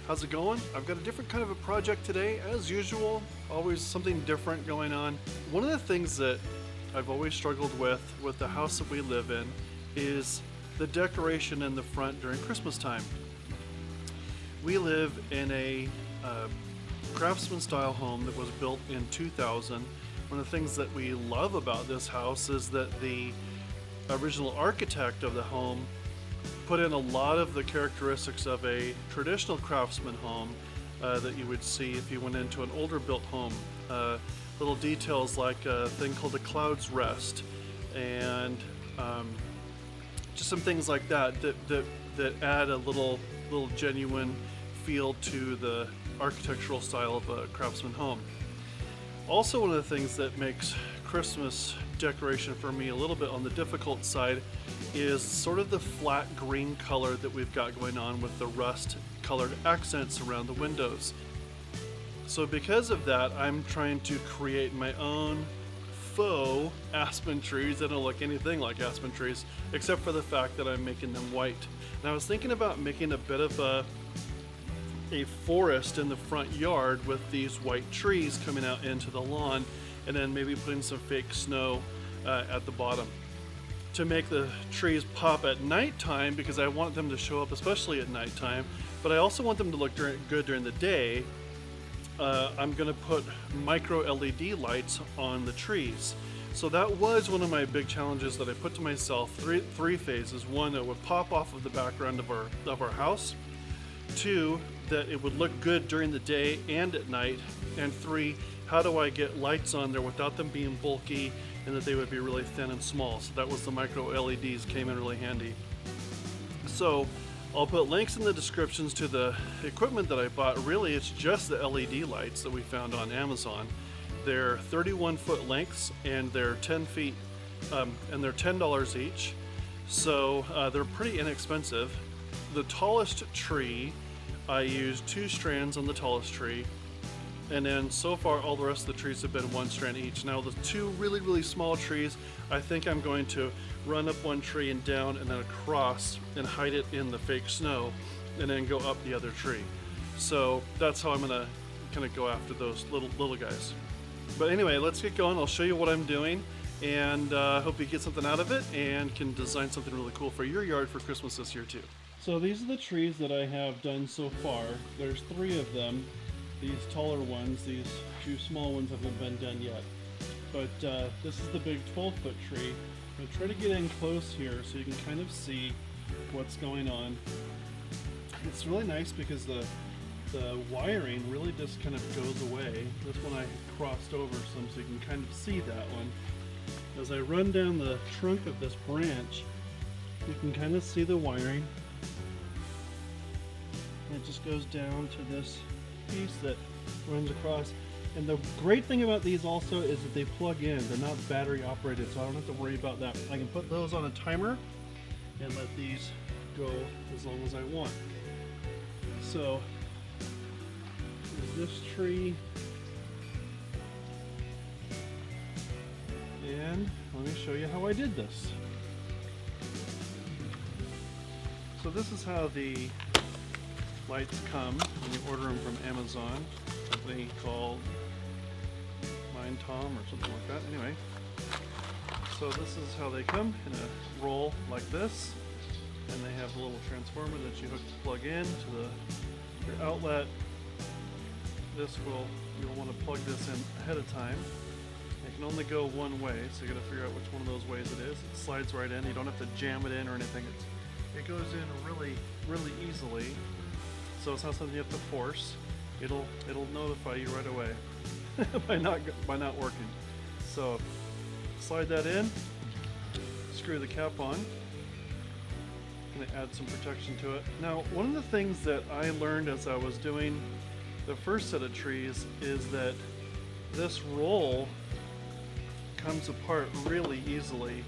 how's it going? I've got a different kind of a project today, as usual. Always something different going on. One of the things that I've always struggled with the house that we live in is the decoration in the front during Christmas time. We live in a craftsman style home that was built in 2000. One of the things that we love about this house is that the original architect of the home put in a lot of the characteristics of a traditional craftsman home that you would see if you went into an older built home. Little details like a thing called a cloud's rest, and just some things like that add a little genuine feel to the architectural style of a craftsman home. Also, one of the things that makes Christmas decoration for me a little bit on the difficult side is sort of the flat green color that we've got going on with the rust colored accents around the windows. So because of that, I'm trying to create my own faux aspen trees that don't look anything like aspen trees, except for the fact that I'm making them white. And I was thinking about making a bit of a forest in the front yard with these white trees coming out into the lawn, and then maybe putting some fake snow at the bottom to make the trees pop at nighttime, because I want them to show up especially at nighttime, but I also want them to look good during the day. I'm going to put micro LED lights on the trees. So that was one of my big challenges that I put to myself. Three phases. One, that would pop off of the background of our house. Two, that it would look good during the day and at night. And three, how do I get lights on there without them being bulky and that they would be really thin and small. So that was the micro LEDs, came in really handy. So I'll put links in the descriptions to the equipment that I bought. Really, it's just the LED lights that we found on Amazon. They're 31-foot lengths, and they're 10 feet, and they're $10 each. So they're pretty inexpensive. The tallest tree, I used 2 strands on the tallest tree, and then so far all the rest of the trees have been 1 strand each. Now the 2 really small trees, I think I'm going to run up one tree and down and then across and hide it in the fake snow, and then go up the other tree. So that's how I'm gonna kind of go after those little guys. But anyway, let's get going. I'll show you what I'm doing, and hope you get something out of it and can design something really cool for your yard for Christmas this year too. So these are the trees that I have done so far. There's 3 of them. These taller ones, these 2 small ones haven't been done yet. But this is the big 12-foot tree. I'm going to try to get in close here so you can kind of see what's going on. It's really nice because the wiring really just kind of goes away. This one I crossed over some so you can kind of see that one. As I run down the trunk of this branch, you can kind of see the wiring. And it just goes down to this piece that runs across. And the great thing about these also is that they plug in. They're not battery operated, so I don't have to worry about that. I can put those on a timer and let these go as long as I want. So there's this tree, and let me show you how I did this. So this is how the lights come when you order them from Amazon. Something called Mind Tom or something like that. Anyway, so this is how they come in a roll like this, and they have a little transformer that you plug in to your outlet. You'll want to plug this in ahead of time. It can only go one way, so you got to figure out which one of those ways it is. It slides right in. You don't have to jam it in or anything. It goes in really easily. So it's not something you have to force. It'll notify you right away by not working. So slide that in, screw the cap on. Gonna add some protection to it. Now, one of the things that I learned as I was doing the first set of trees is that this roll comes apart really easily,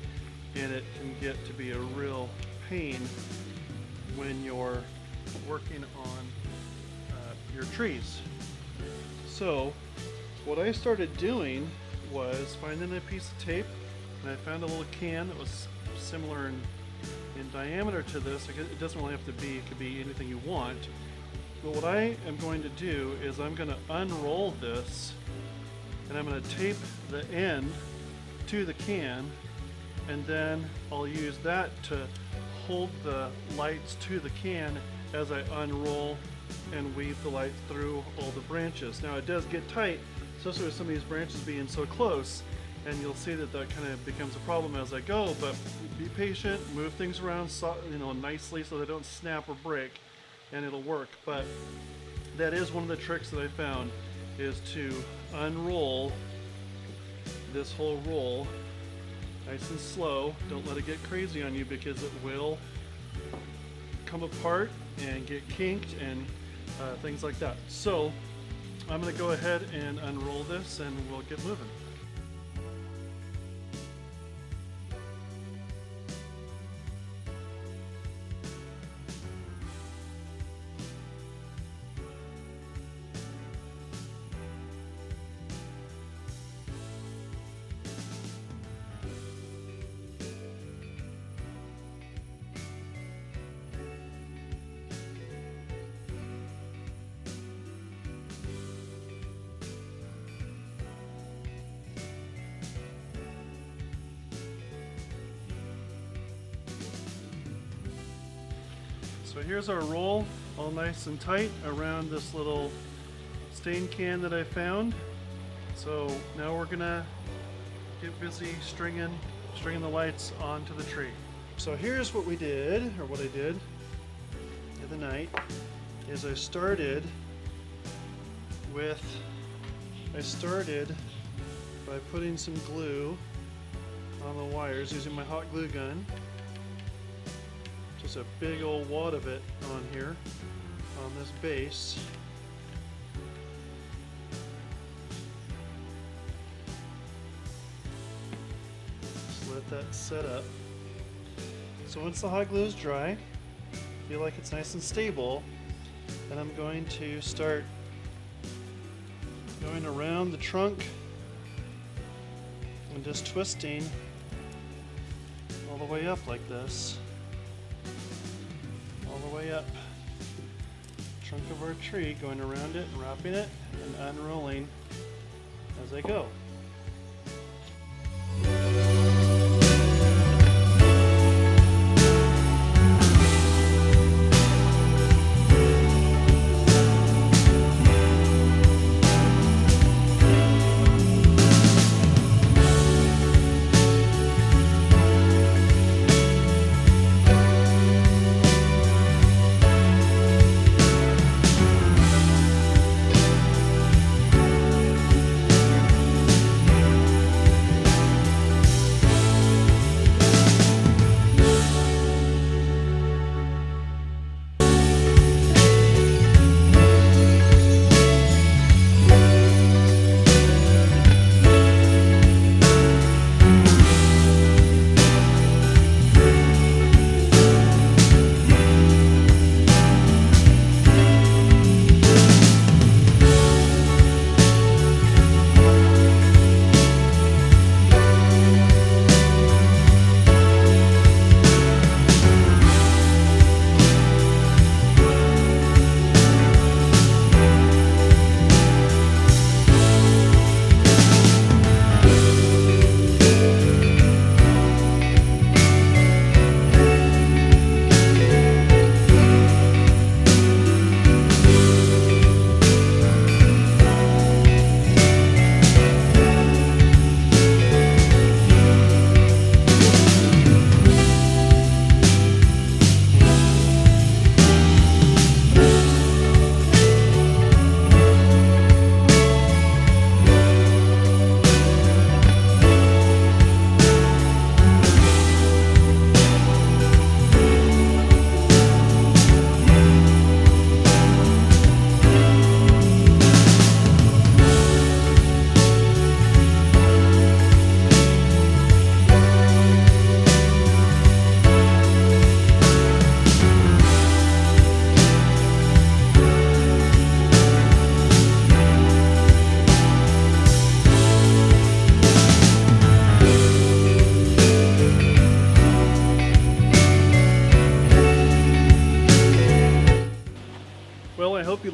and it can get to be a real pain when you're working on your trees. So what I started doing was finding a piece of tape, and I found a little can that was similar in diameter to this. It doesn't really have to be, it could be anything you want. But what I am going to do is I'm going to unroll this, and I'm going to tape the end to the can, and then I'll use that to hold the lights to the can as I unroll and weave the light through all the branches. Now it does get tight, especially with some of these branches being so close, and you'll see that that kind of becomes a problem as I go, but be patient, move things around nicely so they don't snap or break, and it'll work. But that is one of the tricks that I found, is to unroll this whole roll nice and slow. Don't let it get crazy on you, because it will come apart and get kinked and things like that. So I'm going to go ahead and unroll this and we'll get moving. So here's our roll, all nice and tight around this little stain can that I found. So now we're gonna get busy stringing the lights onto the tree. So here's what we did, or what I did the other night, is I started by putting some glue on the wires using my hot glue gun. Just a big old wad of it on here, on this base. Just let that set up. So once the hot glue is dry, feel like it's nice and stable, then I'm going to start going around the trunk and just twisting all the way up like this. All the way up trunk of our tree, going around it and wrapping it and unrolling as I go.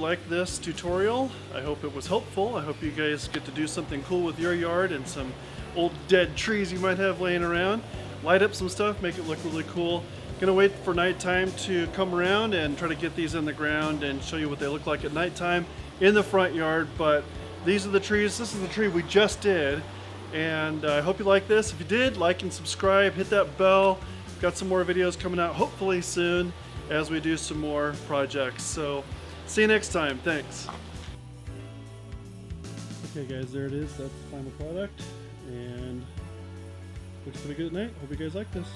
liked this tutorial. I hope it was helpful. I hope you guys get to do something cool with your yard and some old dead trees you might have laying around. Light up some stuff, make it look really cool. Gonna wait for nighttime to come around and try to get these in the ground and show you what they look like at nighttime in the front yard. But these are the trees. This is the tree we just did. And I hope you like this. If you did, like and subscribe, hit that bell. We've got some more videos coming out hopefully soon as we do some more projects. So see you next time. Thanks. Okay guys, there it is. That's the final product. And looks pretty good at night. Hope you guys like this.